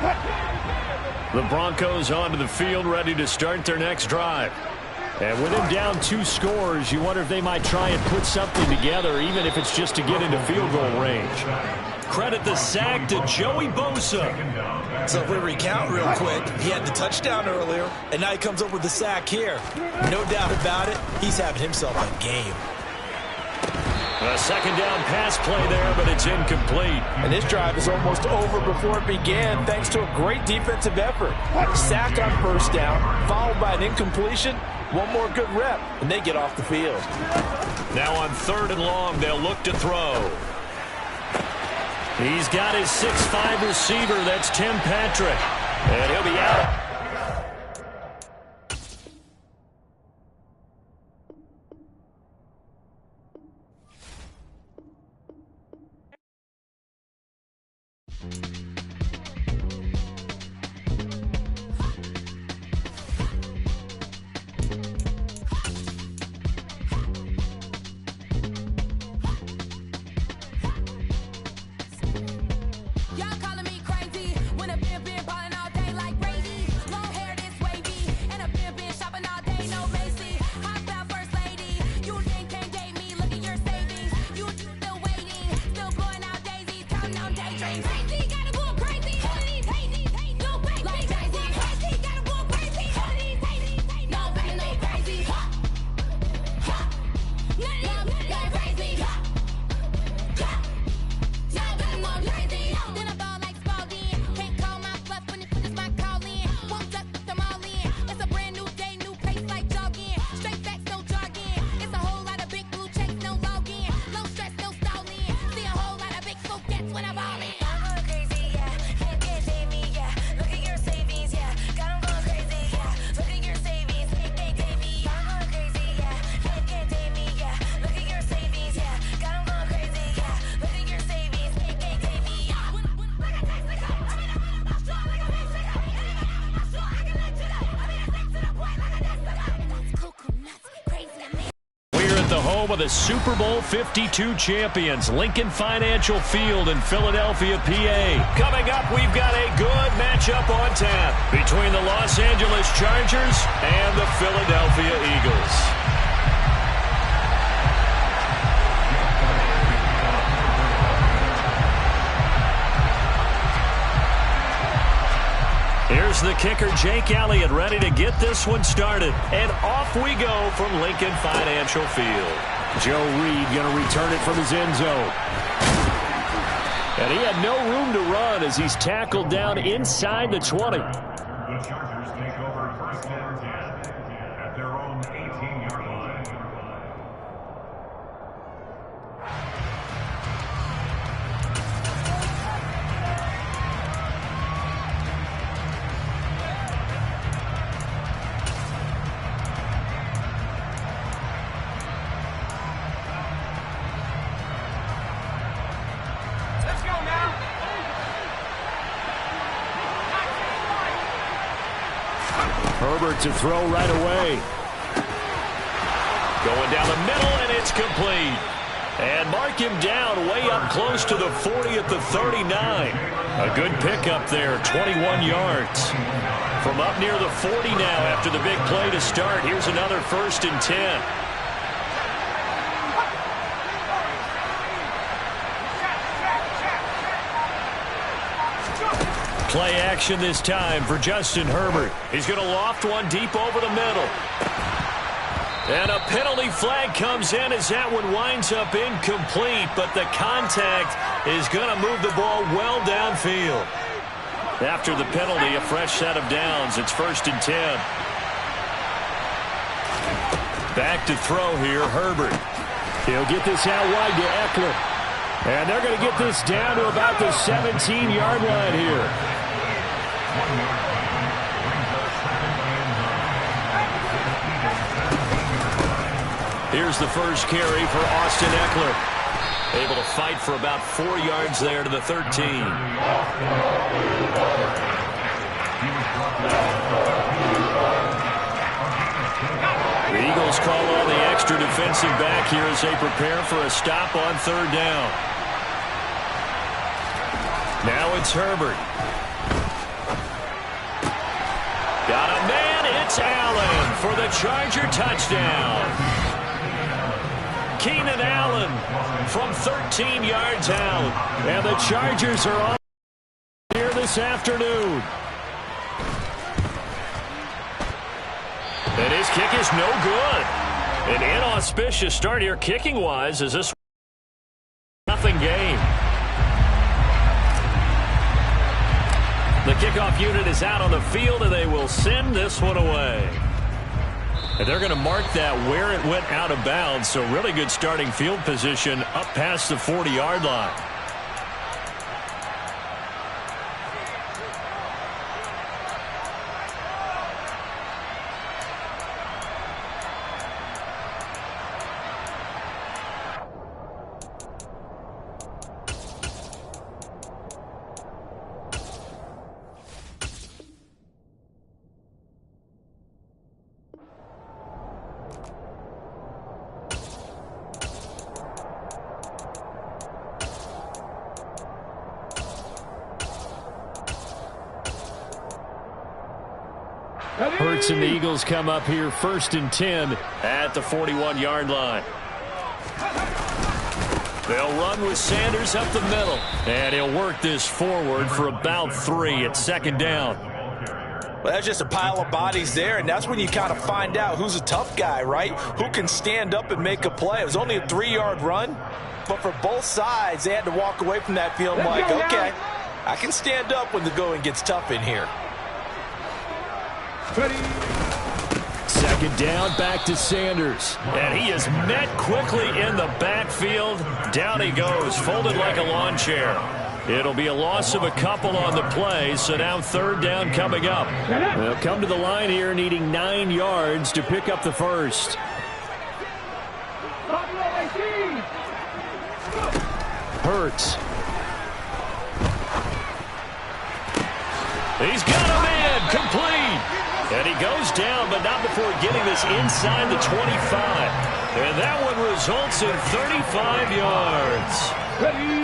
The Broncos onto the field, ready to start their next drive. And with him down 2 scores, you wonder if they might try and put something together, even if it's just to get into field goal range. Credit the sack to Joey Bosa. So if we recount real quick, he had the touchdown earlier, and now he comes up with the sack here. No doubt about it, he's having himself a game. A second down pass play there, but it's incomplete. And this drive is almost over before it began, thanks to a great defensive effort. Sack on first down, followed by an incompletion. One more good rep, and they get off the field. Now on 3rd and long, they'll look to throw. He's got his 6'5" receiver. That's Tim Patrick. And he'll be out. Of the Super Bowl 52 champions, Lincoln Financial Field in Philadelphia, PA. Coming up, we've got a good matchup on tap between the Los Angeles Chargers and the Philadelphia Eagles. Here's the kicker, Jake Elliott, ready to get this one started. And off we go from Lincoln Financial Field. Joe Reed going to return it from his end zone. And he had no room to run as he's tackled down inside the 20. The Chargers take over 1st and 10 at their own 18-yard line. Herbert to throw right away. Going down the middle, and it's complete. And mark him down way up close to the 40 at the 39. A good pickup there, 21 yards. From up near the 40 now after the big play to start. Here's another 1st and 10. Play action this time for Justin Herbert. He's going to loft one deep over the middle. And a penalty flag comes in as that one winds up incomplete, but the contact is going to move the ball well downfield. After the penalty, a fresh set of downs. It's 1st and 10. Back to throw here, Herbert. He'll get this out wide to Eckler. And they're going to get this down to about the 17-yard line here. Here's the first carry for Austin Eckler. Able to fight for about 4 yards there to the 13. The Eagles call on the extra defensive back here as they prepare for a stop on 3rd down. Now it's Herbert. It's Allen for the Charger touchdown. Keenan Allen from 13 yards out. And the Chargers are on here this afternoon. And his kick is no good. An inauspicious start here kicking-wise as this nothing game. The kickoff unit is out on the field, and they will send this one away. And they're going to mark that where it went out of bounds, so really good starting field position up past the 40-yard line. Hurts and the Eagles come up here 1st and 10 at the 41-yard line. They'll run with Sanders up the middle. And he'll work this forward for about 3 at 2nd down. Well, that's just a pile of bodies there, and that's when you kind of find out who's a tough guy, right? Who can stand up and make a play. It was only a 3-yard run, but for both sides, they had to walk away from that field like, okay, I can stand up when the going gets tough in here. 2nd down, back to Sanders. And he is met quickly in the backfield. Down he goes, folded like a lawn chair. It'll be a loss of a couple on the play, so now 3rd down coming up. They'll come to the line here needing 9 yards to pick up the first. Hurts. He's got him in, complete. And he goes down, but not before getting this inside the 25. And that one results in 35 yards.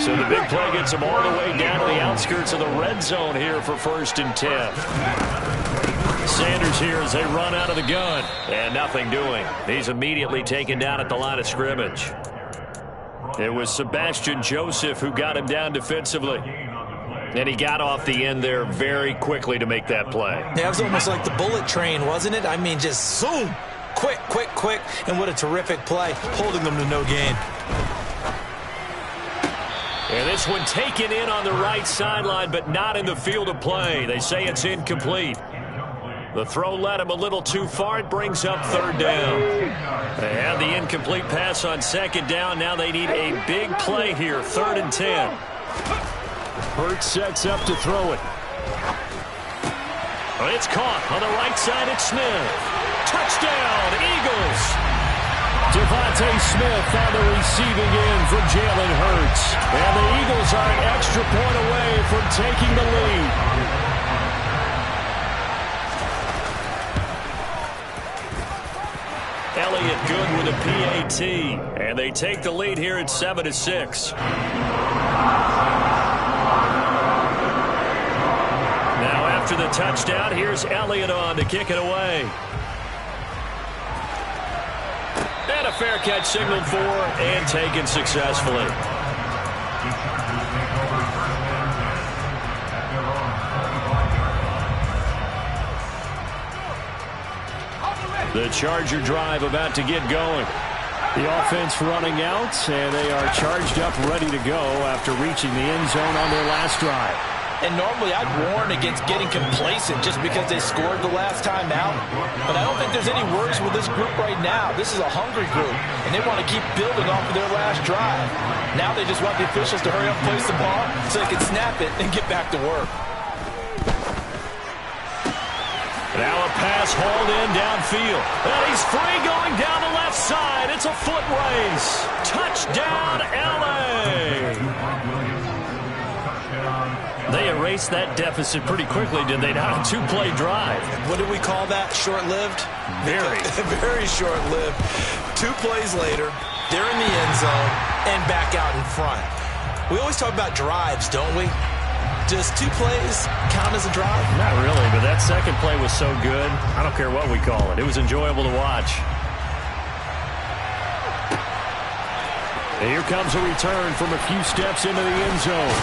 So the big play gets him all the way down to the outskirts of the red zone here for 1st and 10. Sanders here as they run out of the gun. And nothing doing. He's immediately taken down at the line of scrimmage. It was Sebastian Joseph who got him down defensively. And he got off the end there very quickly to make that play. Yeah, it was almost like the bullet train, wasn't it? I mean, just zoom. Quick, quick, quick. And what a terrific play, holding them to no gain. And this one taken in on the right sideline, but not in the field of play. They say it's incomplete. The throw led him a little too far. It brings up 3rd down. They had the incomplete pass on 2nd down. Now they need a big play here, 3rd and 10. Hurts sets up to throw it. It's caught on the right side. It's Smith. Touchdown, Eagles. Devontae Smith on the receiving end from Jalen Hurts. And the Eagles are an extra point away from taking the lead. Elliott good with a PAT. And they take the lead here at 7-6. After the touchdown, here's Elliott on to kick it away. And a fair catch signaled for and taken successfully. The Charger drive about to get going. The offense running out, and they are charged up, ready to go after reaching the end zone on their last drive. And normally I'd warn against getting complacent just because they scored the last time out. But I don't think there's any worries with this group right now. This is a hungry group, and they want to keep building off of their last drive. Now they just want the officials to hurry up and place the ball so they can snap it and get back to work. Now a pass hauled in downfield. And he's free going down the left side. It's a foot race. Touchdown, L.A. They erased that deficit pretty quickly, did they not? A 2-play drive. What did we call that? Short-lived? Very. Very short-lived. 2 plays later, they're in the end zone and back out in front. We always talk about drives, don't we? Does 2 plays count as a drive? Not really, but that second play was so good. I don't care what we call it. It was enjoyable to watch. And here comes a return from a few steps into the end zone.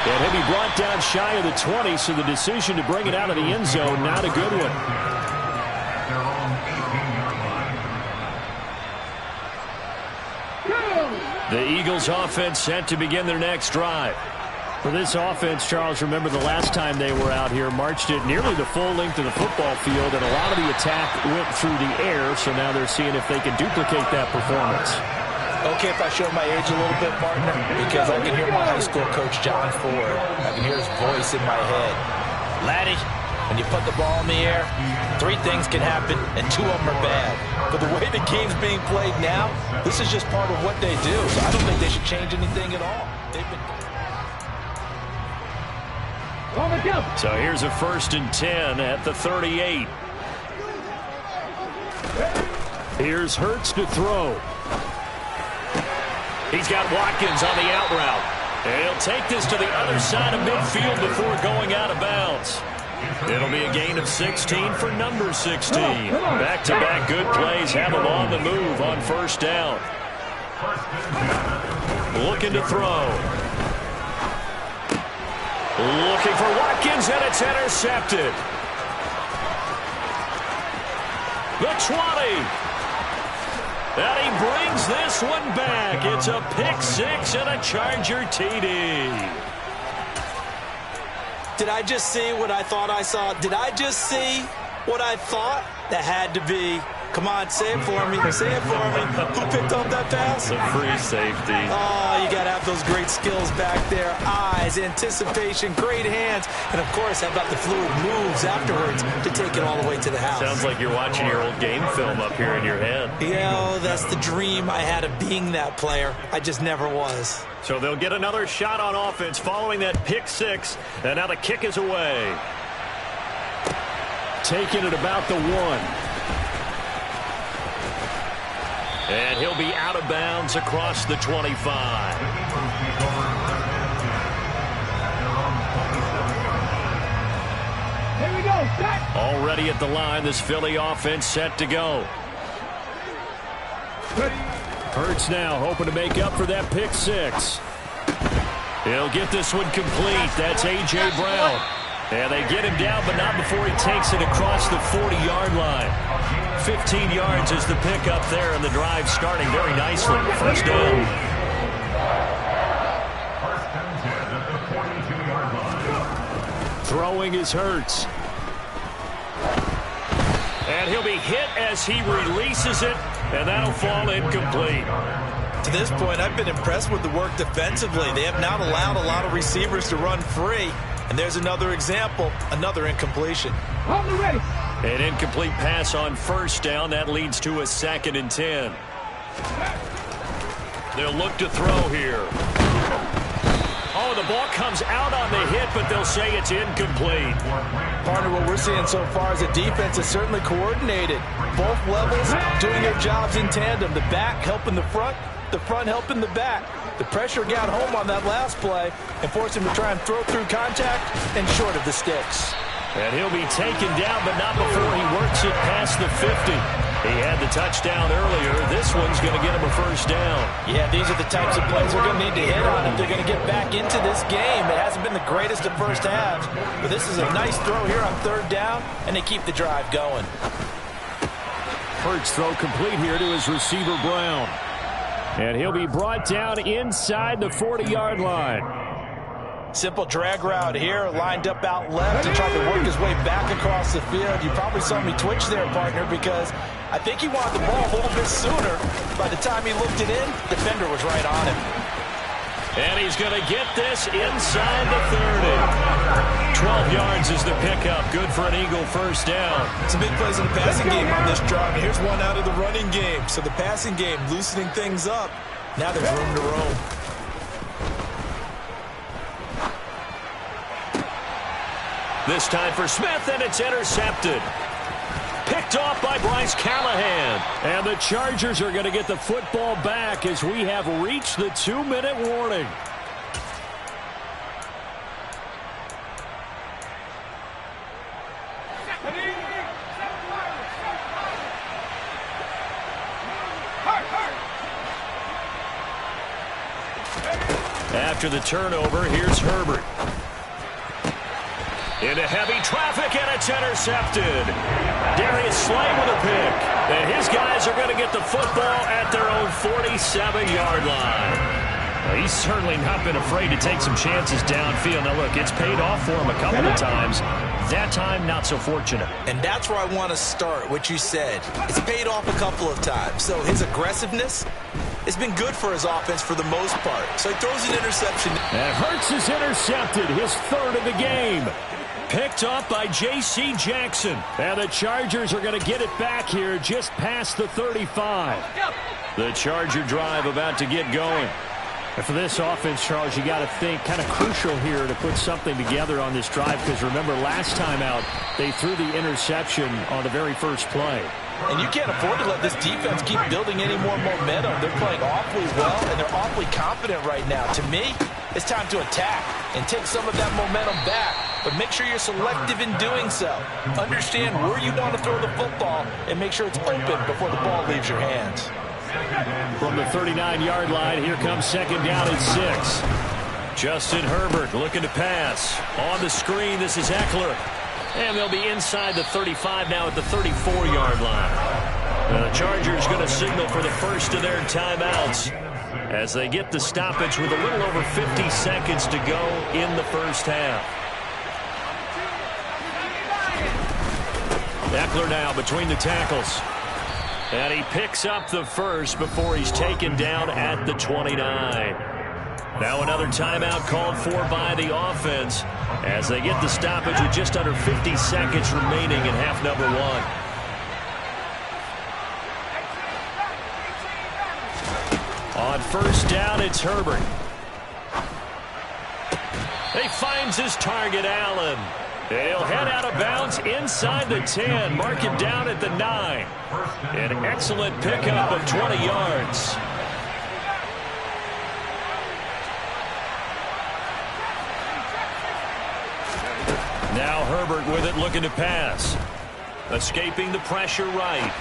And he'll be brought down shy of the 20, so the decision to bring it out of the end zone, not a good one. Their own 18-yard line. The Eagles offense set to begin their next drive. For this offense, Charles, remember the last time they were out here, marched it nearly the full length of the football field, and a lot of the attack went through the air, so now they're seeing if they can duplicate that performance. Okay, if I show my age a little bit, partner, because I can hear my high school coach, John Ford. I can hear his voice in my head. Laddie, when you put the ball in the air, 3 things can happen, and 2 of them are bad. But the way the game's being played now, this is just part of what they do, so I don't think they should change anything at all. They've been... So here's a 1st and 10 at the 38. Here's Hurts to throw. He's got Watkins on the out route. And he'll take this to the other side of midfield before going out of bounds. It'll be a gain of 16 for number 16. Back-to-back good plays have him on the move on 1st down. Looking to throw. Looking for Watkins, and it's intercepted. The 20. And he brings this one back. It's a pick 6 and a Charger TD. Did I just see what I thought I saw? Did I just see what I thought? That had to be. Come on, say it for me. Say it for me. Who picked up that pass? The free safety. Oh, you got to have those great skills back there. Eyes, anticipation, great hands. And, of course, how about the fluid moves afterwards to take it all the way to the house? Sounds like you're watching your old game film up here in your head. Yeah, that's the dream I had of being that player. I just never was. So they'll get another shot on offense following that pick 6. And now the kick is away. Taking it about the 1. And he'll be out of bounds across the 25. Here we go. Already at the line, this Philly offense set to go. Hurts now hoping to make up for that pick 6. He'll get this one complete. That's A.J. Brown. And they get him down, but not before he takes it across the 40-yard line. 15 yards is the pickup there, and the drive starting very nicely. 1st down. 1st and 10 at the 42-yard line. Throwing is Hurts. And he'll be hit as he releases it, and that'll fall incomplete. To this point, I've been impressed with the work defensively. They have not allowed a lot of receivers to run free. And there's another example, another incompletion. An incomplete pass on 1st down. That leads to a 2nd and 10. They'll look to throw here. Oh, the ball comes out on the hit, but they'll say it's incomplete. Partner, what we're seeing so far is the defense is certainly coordinated. Both levels doing their jobs in tandem. The back helping the front helping the back. The pressure got home on that last play and forced him to try and throw through contact and short of the sticks. And he'll be taken down, but not before he works it past the 50. He had the touchdown earlier. This one's going to get him a 1st down. Yeah, these are the types of plays they're going to need to hit on if they're going to get back into this game. It hasn't been the greatest of first halves, but this is a nice throw here on 3rd down, and they keep the drive going. Hurts throw complete here to his receiver, Brown. And he'll be brought down inside the 40-yard line. Simple drag route here, lined up out left and tried to work his way back across the field. You probably saw me twitch there, partner, because I think he wanted the ball a little bit sooner. By the time he looked it in, the defender was right on him. And he's going to get this inside the 30. 12 yards is the pickup. Good for an Eagle 1st down. Some big plays in the passing game on this drive. And here's one out of the running game. So the passing game loosening things up. Now there's room to roam. This time for Smith, and it's intercepted. Picked off by Bryce Callahan. And the Chargers are going to get the football back as we have reached the 2-minute warning. after the turnover. Here's Herbert. Into heavy traffic, and it's intercepted. Darius Slay with a pick. And his guys are going to get the football at their own 47-yard line. Well, he's certainly not been afraid to take some chances downfield. Now, look, it's paid off for him a couple of times. That time, not so fortunate. And that's where I want to start, what you said. It's paid off a couple of times. So his aggressiveness has been good for his offense for the most part. So he throws an interception. And Hurts is intercepted, his third of the game. Picked up by J.C. Jackson. And the Chargers are going to get it back here just past the 35. The Charger drive about to get going. And for this offense, Charles, you got to think kind of crucial here to put something together on this drive, because remember last time out they threw the interception on the very first play. And you can't afford to let this defense keep building any more momentum. They're playing awfully well, and they're awfully confident right now. To me, it's time to attack and take some of that momentum back. But make sure you're selective in doing so. Understand where you want to throw the football and make sure it's open before the ball leaves your hands. From the 39-yard line, here comes second down and 6. Justin Herbert looking to pass. On the screen, this is Eckler. And they'll be inside the 35 now at the 34-yard line. And the Chargers going to signal for the first of their timeouts as they get the stoppage with a little over 50 seconds to go in the first half. Eckler now between the tackles. And he picks up the first before he's taken down at the 29. Now another timeout called for by the offense as they get the stoppage with just under 50 seconds remaining in half number 1. On first down, it's Herbert. He finds his target, Allen. He'll head out of bounds inside the 10. Mark him down at the 9. An excellent pickup of 20 yards. Now Herbert with it, looking to pass. Escaping the pressure right.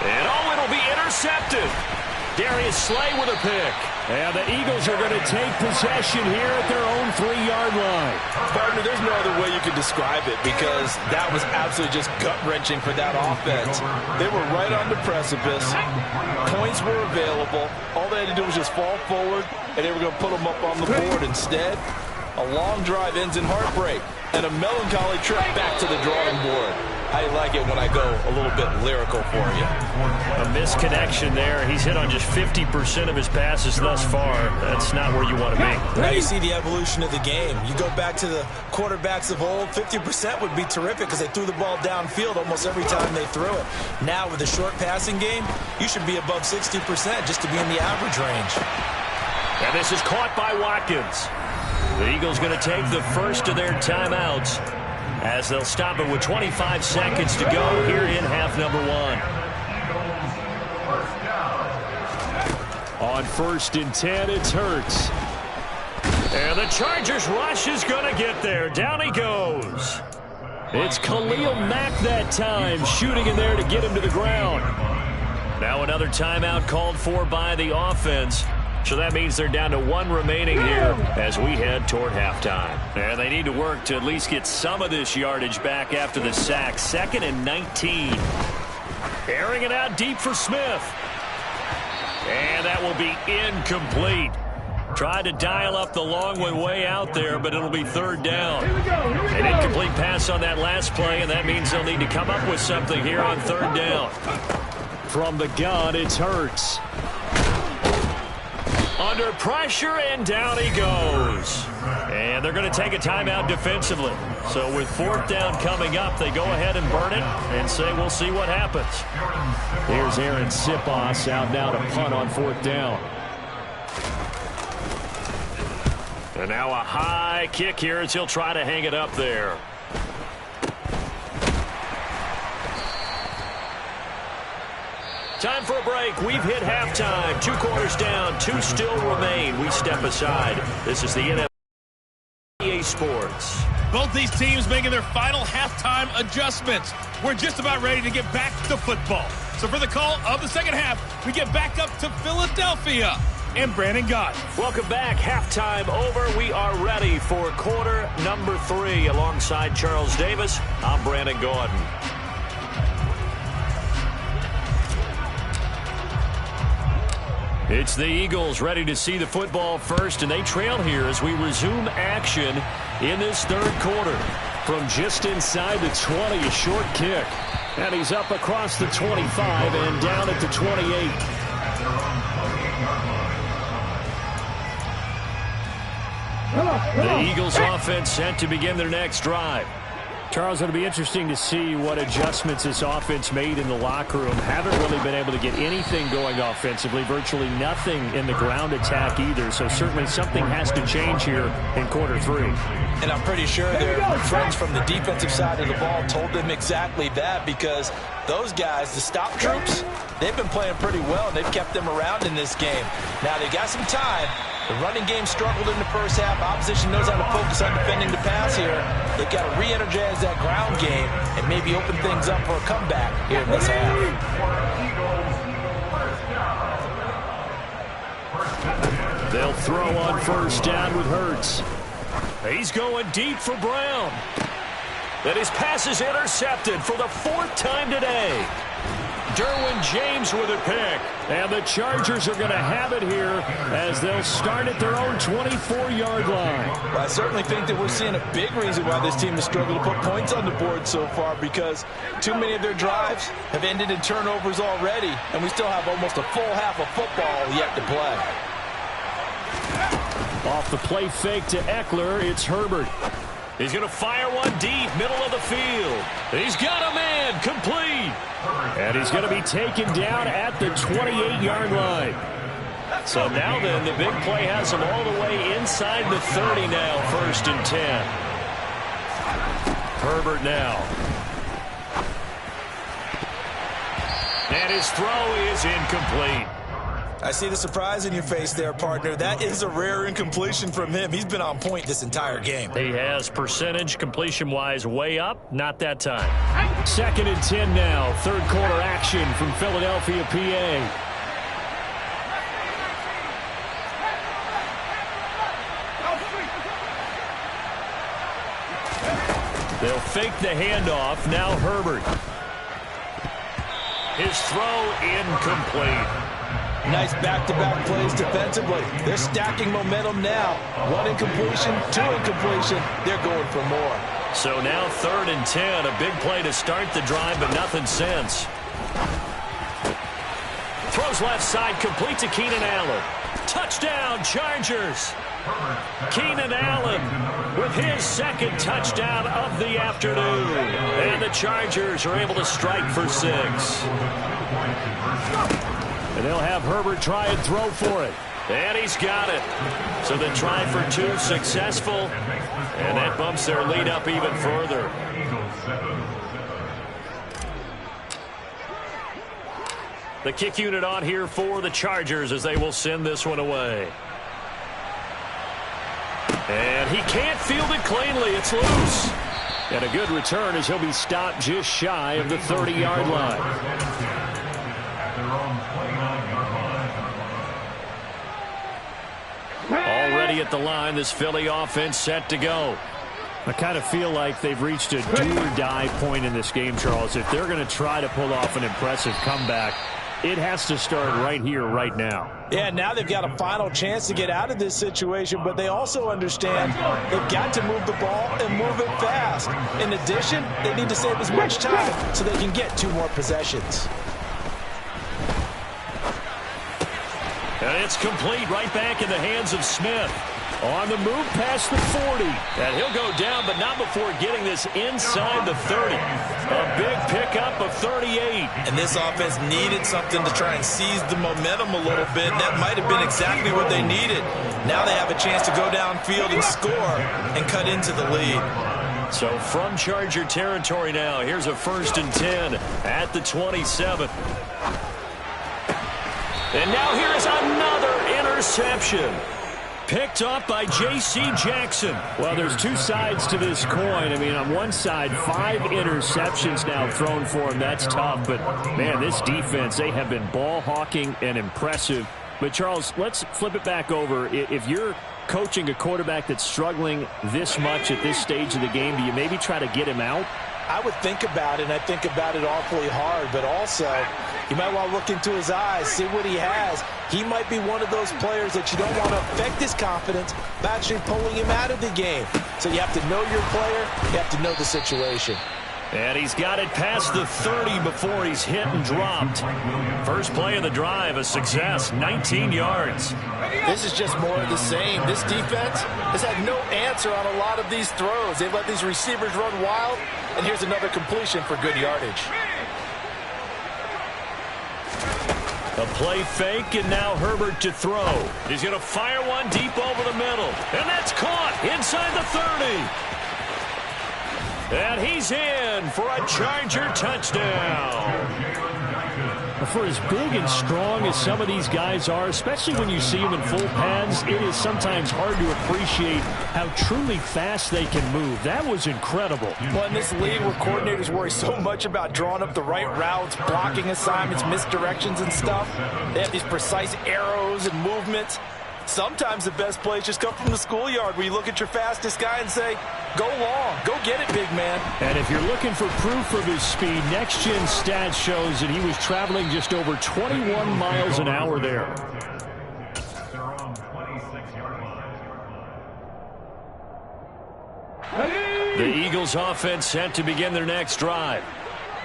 And it'll be intercepted. Darius Slay with a pick. And the Eagles are going to take possession here at their own 3-yard line. Partner, there's no other way you could describe it, because that was absolutely just gut-wrenching for that offense. They were right on the precipice. Points were available. All they had to do was just fall forward, and they were going to put them up on the board. Instead, a long drive ends in heartbreak and a melancholy trip back to the drawing board. I like it when I go a little bit lyrical for you. A misconnection there. He's hit on just 50% of his passes thus far. That's not where you want to be. Now you see the evolution of the game. You go back to the quarterbacks of old, 50% would be terrific because they threw the ball downfield almost every time they threw it. Now with the short passing game, you should be above 60% just to be in the average range. And this is caught by Watkins. The Eagles going to take the first of their timeouts as they'll stop it with 25 seconds to go here in half number 1. On first and 10, it's Hurts. And the Chargers rush is going to get there. Down he goes. It's Khalil Mack that time, shooting in there to get him to the ground. Now another timeout called for by the offense. So that means they're down to 1 remaining here as we head toward halftime. And they need to work to at least get some of this yardage back after the sack. 2nd and 19. Airing it out deep for Smith. And that will be incomplete. Tried to dial up the long one way out there, but it'll be 3rd down. An incomplete pass on that last play, and that means they'll need to come up with something here on 3rd down. From the gun, it's Hurts. Under pressure, and down he goes. And they're going to take a timeout defensively. So with 4th down coming up, they go ahead and burn it and say we'll see what happens. Here's Aaron Sipos out now to punt on 4th down. And now a high kick here as he'll try to hang it up there. Time for a break. We've hit halftime. 2 quarters down. 2 still remain. We step aside. This is the NFL Sports. Both these teams making their final halftime adjustments. We're just about ready to get back to football. So for the call of the second half, we get back up to Philadelphia. and Brandon Gaudin. Welcome back. Halftime over. We are ready for quarter number 3. Alongside Charles Davis, I'm Brandon Gaudin. It's the Eagles ready to see the football first, and they trail here as we resume action in this third quarter. From just inside the 20, a short kick. And he's up across the 25 and down at the 28. The Eagles offense set to begin their next drive. Charles, it'll be interesting to see what adjustments this offense made in the locker room. Haven't really been able to get anything going offensively, virtually nothing in the ground attack either. So certainly something has to change here in quarter 3. And I'm pretty sure their friends from the defensive side of the ball told them exactly that, because those guys, the stop troops, they've been playing pretty well, and they've kept them around in this game. Now, they got some time. The running game struggled in the first half. Opposition knows how to focus on defending the pass here. They've got to re-energize that ground game and maybe open things up for a comeback here in this half. They'll throw on first down with Hurts. He's going deep for Brown. And his pass is intercepted for the 4th time today. Derwin James with a pick. And the Chargers are going to have it here as they'll start at their own 24-yard line. Well, I certainly think that we're seeing a big reason why this team has struggled to put points on the board so far, because too many of their drives have ended in turnovers already, and we still have almost a full half of football yet to play. Off the play fake to Eckler, it's Herbert. He's going to fire one deep, middle of the field. He's got a man, complete. And he's going to be taken down at the 28-yard line. So now then, the big play has him all the way inside the 30 now, 1st and 10. Herbert now. And his throw is incomplete. I see the surprise in your face there, partner. That is a rare incompletion from him. He's been on point this entire game. He has percentage completion-wise way up. Not that time. 2nd and 10 now. Third quarter action from Philadelphia, PA. They'll fake the handoff. Now Herbert. His throw incomplete. Nice back-to-back plays defensively. They're stacking momentum now. 1 incompletion, 2 incompletion. They're going for more. So now 3rd and 10. A big play to start the drive, but nothing since. Throws left side, complete to Keenan Allen. Touchdown, Chargers. Keenan Allen with his 2nd touchdown of the afternoon. And the Chargers are able to strike for 6. And they'll have Herbert try and throw for it. And he's got it. So the try for 2 successful. And that bumps their lead up even further. The kick unit on here for the Chargers as they will send this one away. And he can't field it cleanly. It's loose. And a good return as he'll be stopped just shy of the 30-yard line. Already at the line, this Philly offense set to go. I kind of feel like they've reached a do-or-die point in this game, Charles. If they're going to try to pull off an impressive comeback, it has to start right here, right now. Yeah, now they've got a final chance to get out of this situation, but they also understand they've got to move the ball and move it fast. In addition, they need to save as much time so they can get 2 more possessions. And it's complete right back in the hands of Smith. On the move past the 40. And he'll go down, but not before getting this inside the 30. A big pickup of 38. And this offense needed something to try and seize the momentum a little bit. That might have been exactly what they needed. Now they have a chance to go downfield and score and cut into the lead. So from Charger territory now, here's a 1st and 10 at the 27. And now here is another interception. Picked up by J.C. Jackson. Well, there's 2 sides to this coin. I mean, on one side, 5 interceptions now thrown for him. That's tough. But, man, this defense, they have been ball hawking and impressive But, Charles, let's flip it back over. If you're coaching a quarterback that's struggling this much at this stage of the game, do you maybe try to get him out? I would think about it, and I think about it awfully hard. But also, you might want to look into his eyes, see what he has. He might be one of those players that you don't want to affect his confidence by actually pulling him out of the game. So you have to know your player. You have to know the situation. And he's got it past the 30 before he's hit and dropped. First play of the drive, a success, 19 yards. This is just more of the same. This defense has had no answer on a lot of these throws. They've let these receivers run wild, and here's another completion for good yardage. A play fake, and now Herbert to throw. He's going to fire one deep over the middle, and that's caught inside the 30. And he's in for a Charger touchdown. For as big and strong as some of these guys are, especially when you see them in full pads, it is sometimes hard to appreciate how truly fast they can move. That was incredible. Well, in this league where coordinators worry so much about drawing up the right routes, blocking assignments, misdirections and stuff, they have these precise arrows and movements. Sometimes the best plays just come from the schoolyard where you look at your fastest guy and say, go long, go get it, big man. And if you're looking for proof of his speed, Next Gen Stats shows that he was traveling just over 21 miles an hour there. The Eagles offense set to begin their next drive.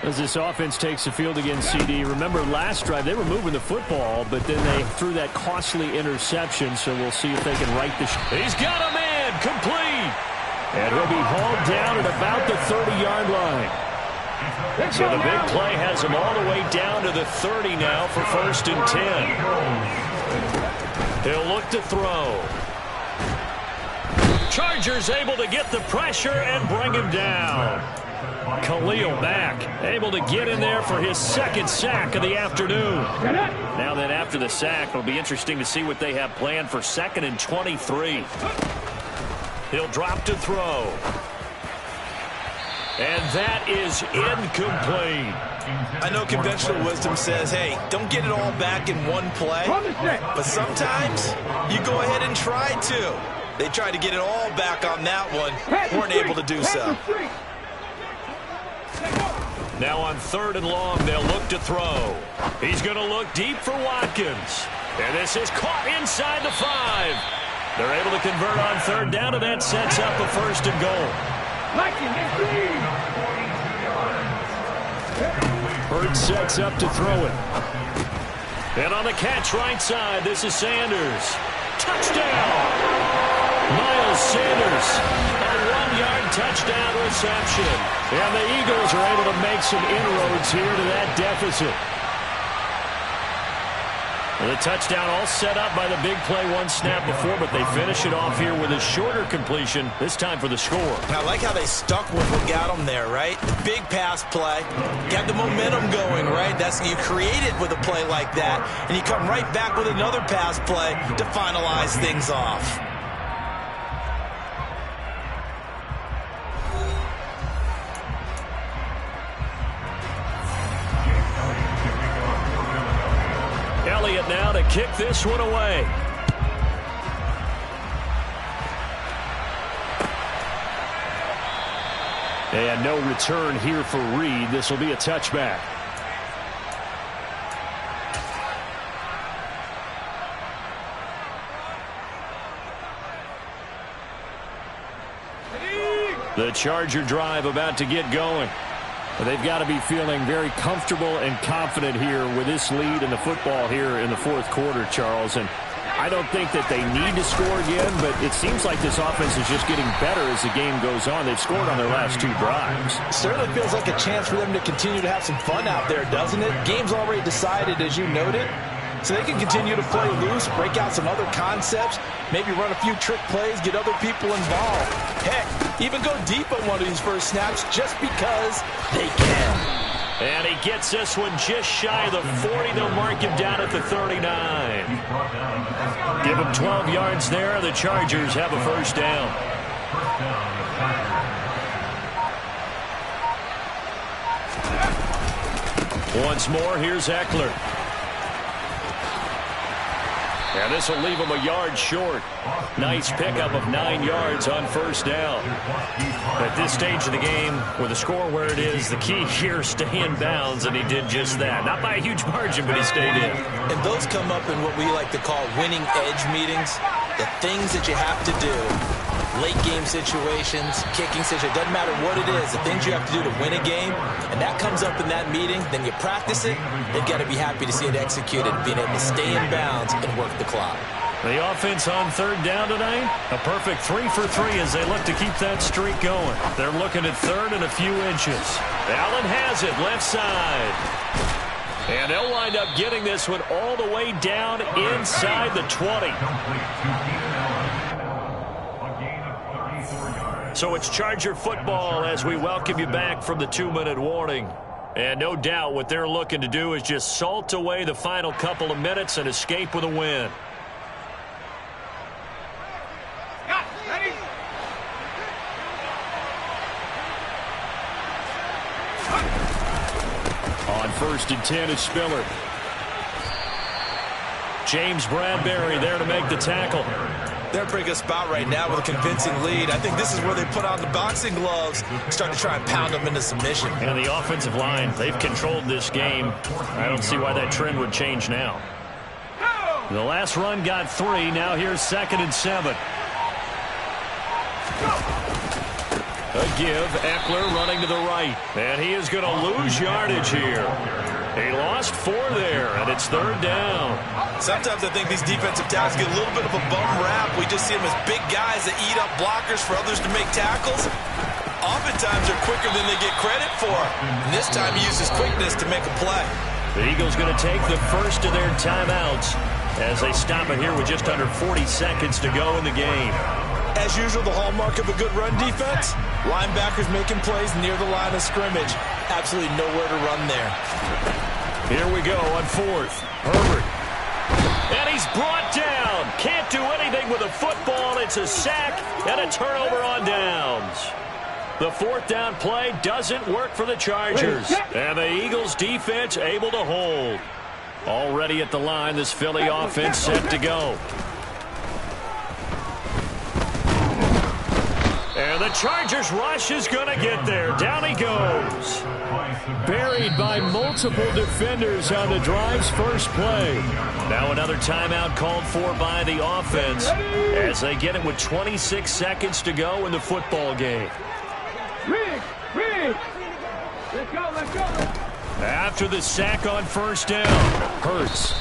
As this offense takes the field against CD. Remember, last drive, they were moving the football, but then they threw that costly interception, so we'll see if they can right the ship. He's got a man, complete. And he'll be hauled down at about the 30-yard line. So the big play has him all the way down to the 30 now for 1st and 10. He'll look to throw. Chargers able to get the pressure and bring him down. Khalil back, able to get in there for his second sack of the afternoon. Now then, after the sack, it'll be interesting to see what they have planned for 2nd and 23. He'll drop to throw. And that is incomplete. I know conventional wisdom says, hey, don't get it all back in one play. But sometimes you go ahead and try to. They tried to get it all back on that one. Weren't able to do so. Now on 3rd and long, they'll look to throw. He's going to look deep for Watkins. And this is caught inside the 5. They're able to convert on 3rd down, and that sets up a 1st and goal. Hurd sets up to throw it. And on the catch right side, this is Sanders. Touchdown! Miles Sanders, a 1-yard touchdown reception. And the Eagles are able to make some inroads here to that deficit. The touchdown all set up by the big play one snap before, but they finish it off here with a shorter completion, this time for the score. I like how they stuck with what got them there, right? Big pass play. Got the momentum going, right? That's you create it with a play like that, and you come right back with another pass play to finalize things off. Elliott now to kick this one away. And no return here for Reed. This will be a touchback. The Charger drive about to get going. They've got to be feeling very comfortable and confident here with this lead in the football here in the 4th quarter, Charles. And I don't think that they need to score again, but it seems like this offense is just getting better as the game goes on. They've scored on their last 2 drives. Certainly feels like a chance for them to continue to have some fun out there, doesn't it? Game's already decided, as you noted. So they can continue to play loose, break out some other concepts, maybe run a few trick plays, get other people involved. Heck, even go deep on one of these first snaps just because they can. And he gets this one just shy of the 40. They'll mark him down at the 39. Give him 12 yards there. The Chargers have a 1st down. Once more, here's Eckler. And this will leave him a yard short. Nice pickup of 9 yards on first down. At this stage of the game, with the score where it is, the key here, stay in bounds, and he did just that. Not by a huge margin, but he stayed in. And those come up in what we like to call winning edge meetings. The things that you have to do. Late game situations, kicking situations, doesn't matter what it is, the things you have to do to win a game, and that comes up in that meeting, then you practice it, they've got to be happy to see it executed, being able to stay in bounds and work the clock. The offense on third down tonight, a perfect 3 for 3 as they look to keep that streak going. They're looking at third and a few inches. Allen has it, left side. And they'll wind up getting this one all the way down inside the 20. So it's Charger football as we welcome you back from the 2-minute warning. And no doubt what they're looking to do is just salt away the final couple of minutes and escape with a win. On 1st and 10 is Spiller. James Bradbury there to make the tackle. They're in a pretty good spot right now with a convincing lead. I think this is where they put on the boxing gloves, start to try and pound them into submission. And the offensive line, they've controlled this game. I don't see why that trend would change now. The last run got 3. Now here's 2nd and 7. A give. Eckler running to the right. And he is going to lose yardage here. He lost 4 there, and it's 3rd down. Sometimes I think these defensive tackles get a little bit of a bum rap. We just see them as big guys that eat up blockers for others to make tackles. Oftentimes they're quicker than they get credit for. And this time he uses quickness to make a play. The Eagles going to take the first of their timeouts as they stop it here with just under 40 seconds to go in the game. As usual, the hallmark of a good run defense, linebackers making plays near the line of scrimmage. Absolutely nowhere to run there. Here we go on 4th. Herbert. And he's brought down. Can't do anything with a football. It's a sack and a turnover on downs. The 4th down play doesn't work for the Chargers. And the Eagles defense able to hold. Already at the line, this Philly offense set to go. And the Chargers rush is going to get there. Down he goes. Buried by multiple defenders on the drive's first play. Now another timeout called for by the offense as they get it with 26 seconds to go in the football game. Let's go. After the sack on 1st down, Hurts.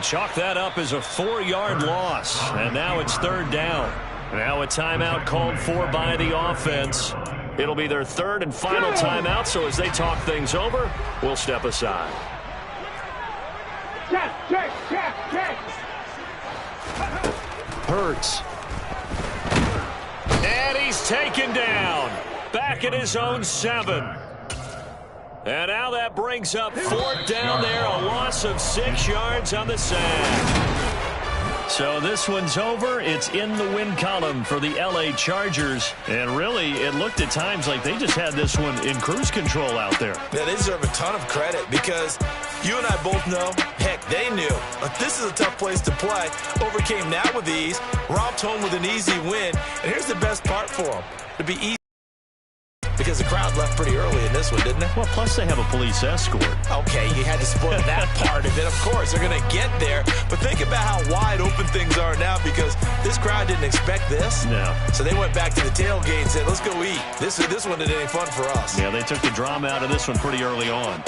Chalk that up as a 4-yard loss. And now it's 3rd down. Now a timeout called for by the offense. It'll be their 3rd and final timeout, so as they talk things over, we'll step aside. Check. Hurts. And he's taken down. Back at his own 7. And now that brings up 4th down there, a loss of 6 yards on the sack. So this one's over. It's in the win column for the L.A. Chargers. And really, it looked at times like they just had this one in cruise control out there. Yeah, they deserve a ton of credit because you and I both know, heck, they knew. But this is a tough place to play. Overcame that with ease. Romped home with an easy win. And here's the best part for them. To be easy. Because the crowd left pretty early in this one, didn't it? Well, plus they have a police escort. Okay, you had to split that part of it. Of course, they're going to get there. But think about how wide open things are now because this crowd didn't expect this. No. So they went back to the tailgate and said, let's go eat. This one isn't any fun for us. Yeah, they took the drama out of this one pretty early on.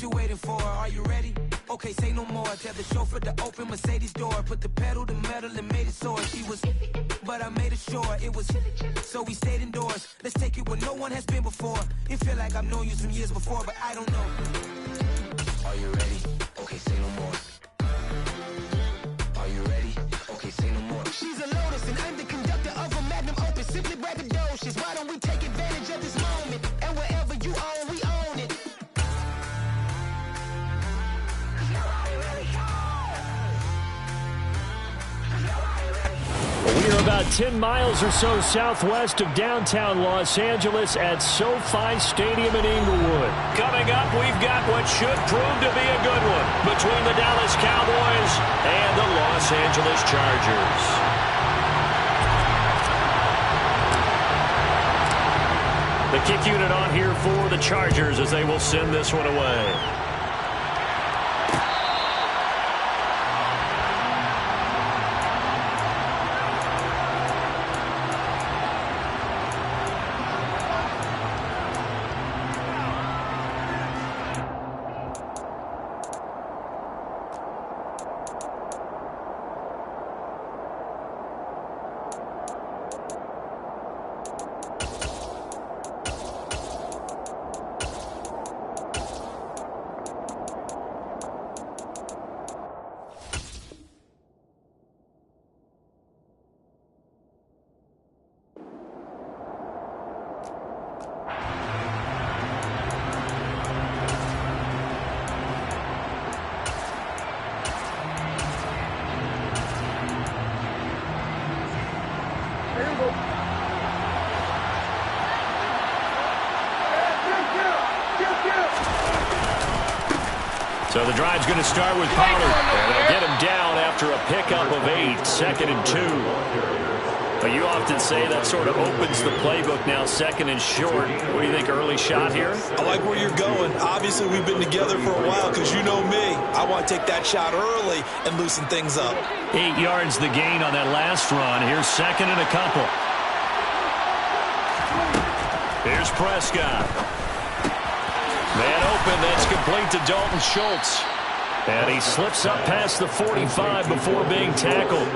you waiting for? Are you ready? Okay, say no more. Tell the chauffeur to open Mercedes door. Put the pedal to metal and made it soar. She was, but I made it sure it was. So we stayed indoors. Let's take it where no one has been before. It feel like I've known you some years before, but I don't know. Are you ready? Okay, say no more. Are you ready? Okay, say no more. She's a Lotus and I'm the conductor of a Magnum Opus. Simply braggadocious. Why don't we take advantage of this moment? And wherever you own, we own it. We are about 10 miles or so southwest of downtown Los Angeles at SoFi Stadium in Inglewood. Coming up, we've got what should prove to be a good one between the Dallas Cowboys and the Los Angeles Chargers. The kick unit on here for the Chargers as they will send this one away. So the drive's going to start with Pollard, and they'll get him down after a pickup of 8, 2nd and 2. But you often say that sort of opens the playbook now, 2nd and short. What do you think, early shot here? I like where you're going. Obviously, we've been together for a while because you know me. I want to take that shot early and loosen things up. 8 yards the gain on that last run. Here's 2nd and a couple. Here's Prescott. Man open, that's complete to Dalton Schultz. And he slips up past the 45 before being tackled.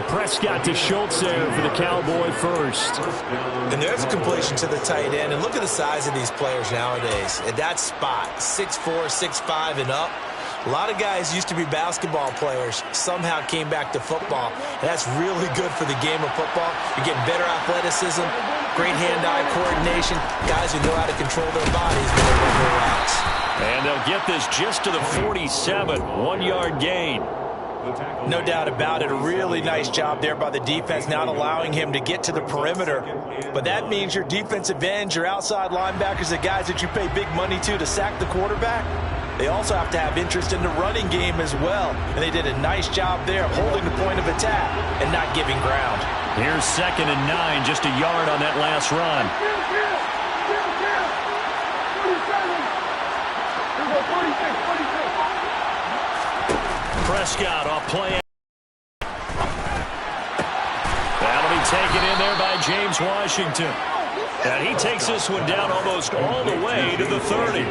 Prescott to Schultz there for the Cowboy first. And there's a completion to the tight end. And look at the size of these players nowadays. At that spot, 6'4", 6'5", and up. A lot of guys used to be basketball players, somehow came back to football. And that's really good for the game of football. You're getting better athleticism, great hand-eye coordination, guys who know how to control their bodies when they run their routes. And they'll get this just to the 47, 1-yard gain. No doubt about it. A really nice job there by the defense, not allowing him to get to the perimeter. But that means your defensive ends, your outside linebackers, the guys that you pay big money to sack the quarterback, they also have to have interest in the running game as well. And they did a nice job there of holding the point of attack and not giving ground. Here's 2nd and 9, just a yard on that last run. Prescott off play. That'll be taken in there by James Washington. And he takes this one down almost all the way to the 30.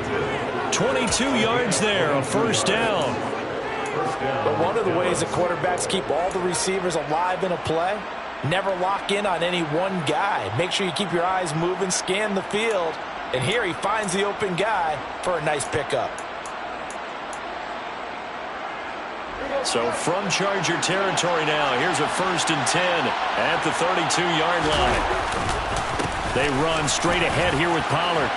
22 yards there, a first down. But one of the ways that quarterbacks keep all the receivers alive in a play, never lock in on any one guy. Make sure you keep your eyes moving, scan the field. And here he finds the open guy for a nice pickup. So from Charger territory now, here's a 1st and 10 at the 32-yard line. They run straight ahead here with Pollard.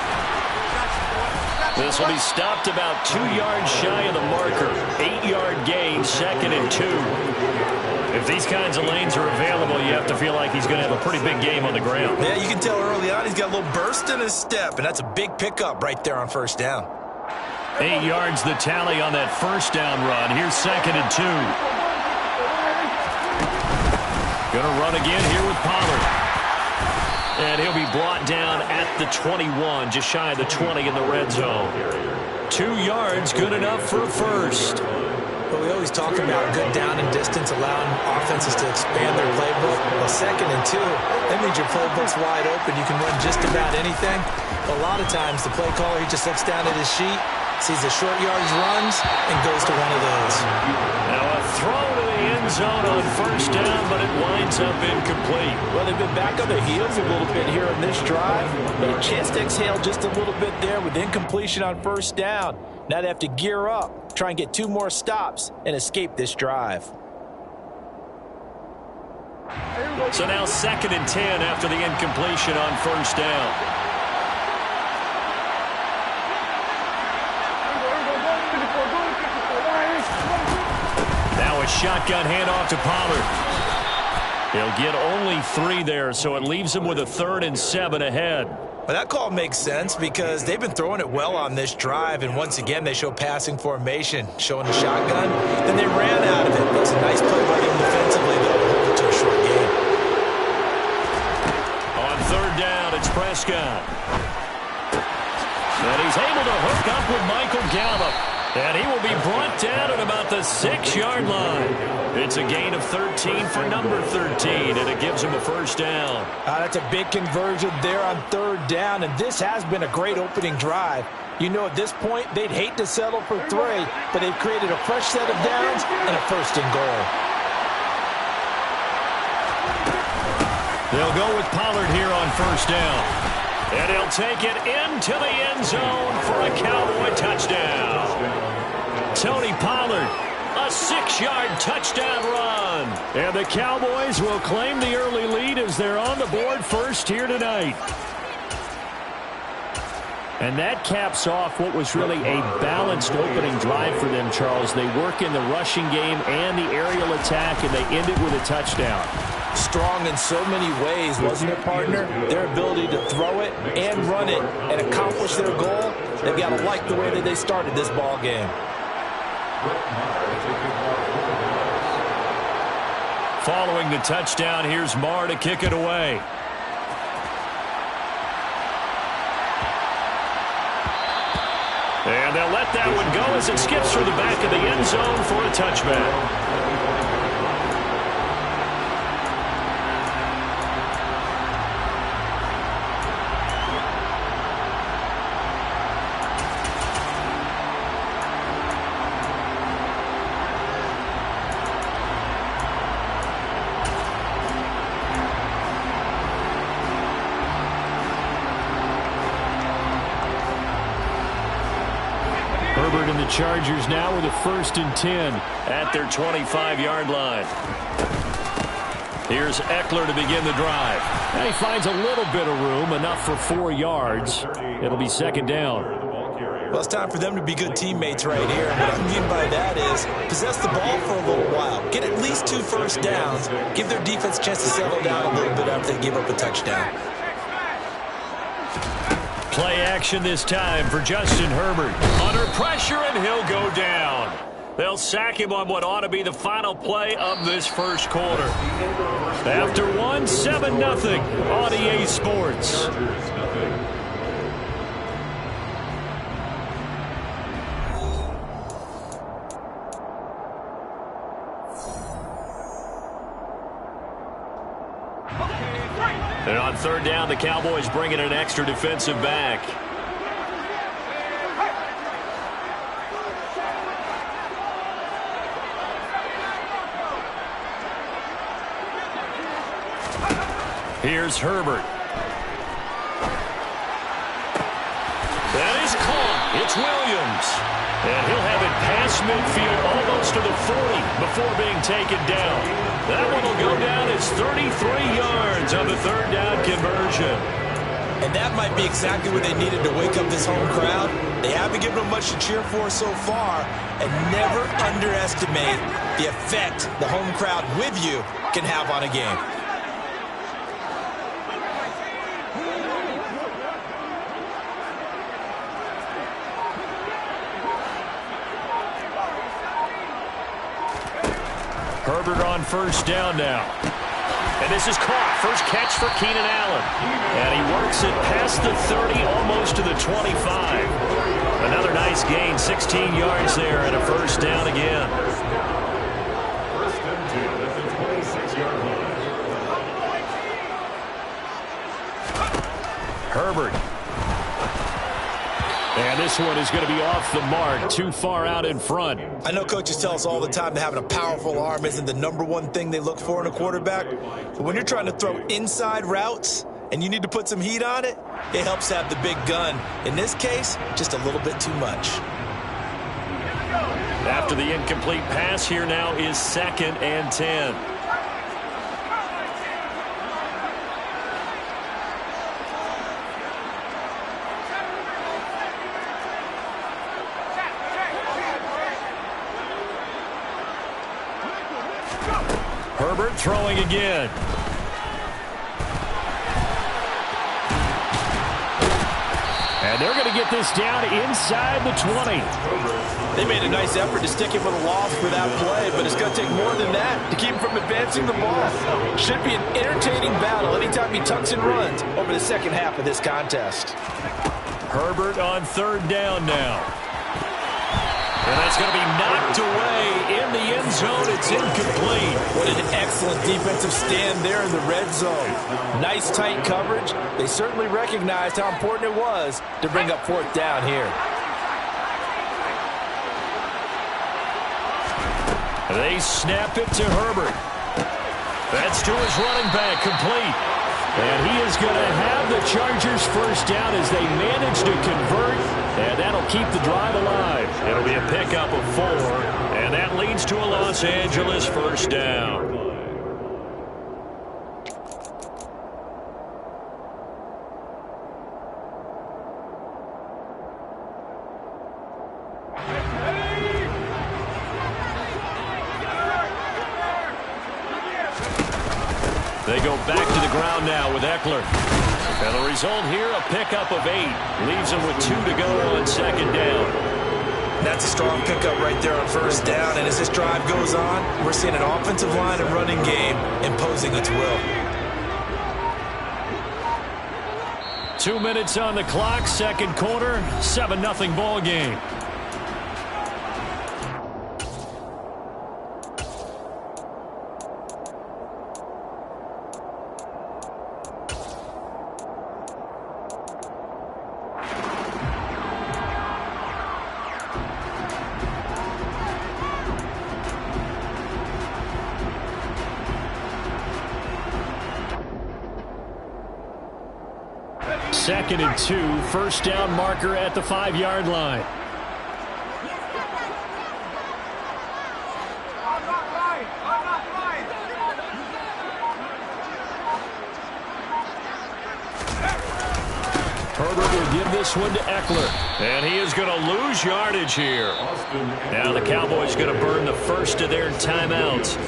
This will be stopped about 2 yards shy of the marker. 8-yard gain, 2nd and 2. If these kinds of lanes are available, you have to feel like he's going to have a pretty big game on the ground. Yeah, you can tell early on he's got a little burst in his step, and that's a big pickup right there on first down. 8 yards the tally on that first down run. Here's 2nd and 2. Gonna run again here with Pollard. And he'll be brought down at the 21, just shy of the 20 in the red zone. 2 yards, good enough for a first. Well, we always talk about good down and distance, allowing offenses to expand their playbook. Well, 2nd and 2, that means your playbook's wide open. You can run just about anything. A lot of times, the play caller, he just looks down at his sheet, sees the short yards runs, and goes to one of those. Now a throw to the end zone on first down, but it winds up incomplete. Well, they've been back on their heels a little bit here in this drive, but a chance to exhale just a little bit there with incompletion on first down. Now they have to gear up, try and get 2 more stops, and escape this drive. So now 2nd and 10 after the incompletion on first down. Now a shotgun handoff to Pollard. He'll get only 3 there, so it leaves him with a 3rd and 7 ahead. Well, that call makes sense because they've been throwing it well on this drive, and once again they show passing formation, showing the shotgun. Then they ran out of it. It's a nice play by them defensively, though, to hold it to a short game. On 3rd down, it's Prescott. And he's able to hook up with Michael Gallup. And he will be brought down at about the 6-yard line. It's a gain of 13 for number 13, and it gives him a first down. That's a big conversion there on 3rd down, and this has been a great opening drive. You know, at this point, they'd hate to settle for 3, but they've created a fresh set of downs and a 1st and goal. They'll go with Pollard here on first down. And he'll take it into the end zone for a Cowboy touchdown. Tony Pollard, a 6-yard touchdown run. And the Cowboys will claim the early lead as they're on the board first here tonight. And that caps off what was really a balanced opening drive for them, Charles. They work in the rushing game and the aerial attack, and they end it with a touchdown. Strong in so many ways, wasn't it, partner? Their ability to throw it and run it and accomplish their goal, they've got to like the way that they started this ball game. Following the touchdown, here's Marr to kick it away. And they'll let that one go as it skips through the back of the end zone for a touchback. Herbert and the Chargers now with a 1st and 10 at their 25-yard line. Here's Eckler to begin the drive. And he finds a little bit of room, enough for 4 yards. It'll be 2nd down. Well, it's time for them to be good teammates right here. What I mean by that is possess the ball for a little while. Get at least 2 first downs. Give their defense a chance to settle down a little bit after they give up a touchdown. Play action this time for Justin Herbert. Under pressure, and he'll go down. They'll sack him on what ought to be the final play of this first quarter. After 1, 7-0 on EA Sports. And on 3rd down, the Cowboys bring in an extra defensive back. Here's Herbert. That is caught. It's Williams. And he'll have it past midfield almost to the 40 before being taken down. That one will go down as 33 yards on the 3rd down conversion. And that might be exactly what they needed to wake up this home crowd. They haven't given them much to cheer for so far. And never underestimate the effect the home crowd with you can have on a game. Herbert on 1st down now. And this is caught. First catch for Keenan Allen. And he works it past the 30, almost to the 25. Another nice gain, 16 yards there, and a 1st down again. Herbert. And this one is going to be off the mark, too far out in front. I know coaches tell us all the time that having a powerful arm isn't the #1 thing they look for in a quarterback. But when you're trying to throw inside routes and you need to put some heat on it, it helps have the big gun. In this case, just a little bit too much. After the incomplete pass, here now is 2nd and 10. Herbert throwing again. And they're going to get this down inside the 20. They made a nice effort to stick him with a loss for that play, but it's going to take more than that to keep him from advancing the ball. Should be an entertaining battle anytime he tucks and runs over the second half of this contest. Herbert on 3rd down now. And that's going to be knocked away in the end zone. It's incomplete. What an excellent defensive stand there in the red zone. Nice tight coverage. They certainly recognized how important it was to bring up 4th down here. They snap it to Herbert. That's to his running back, complete. And he is going to have the Chargers 1st down as they manage to convert. And that'll keep the drive alive. It'll be a pickup of 4. And that leads to a Los Angeles 1st down. They go back to the ground now with Eckler. And the result here, a pickup of 8. Leaves them with 2 to go on 2nd down. That's a strong pickup right there on 1st down. And as this drive goes on, we're seeing an offensive line and running game imposing its will. 2 minutes on the clock, 2nd quarter, 7-0 ball game. Second and 2, 1st down marker at the 5-yard line. Herbert will give this one to Eckler. And he is going to lose yardage here. Now the Cowboys going to burn the first of their timeouts.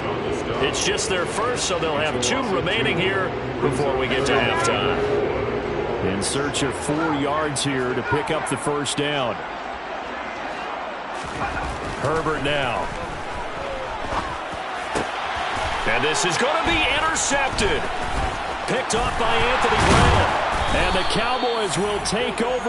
It's just their first, so they'll have 2 remaining here before we get to halftime. In search of 4 yards here to pick up the 1st down. Herbert now. And this is going to be intercepted. Picked off by Anthony Brown. And the Cowboys will take over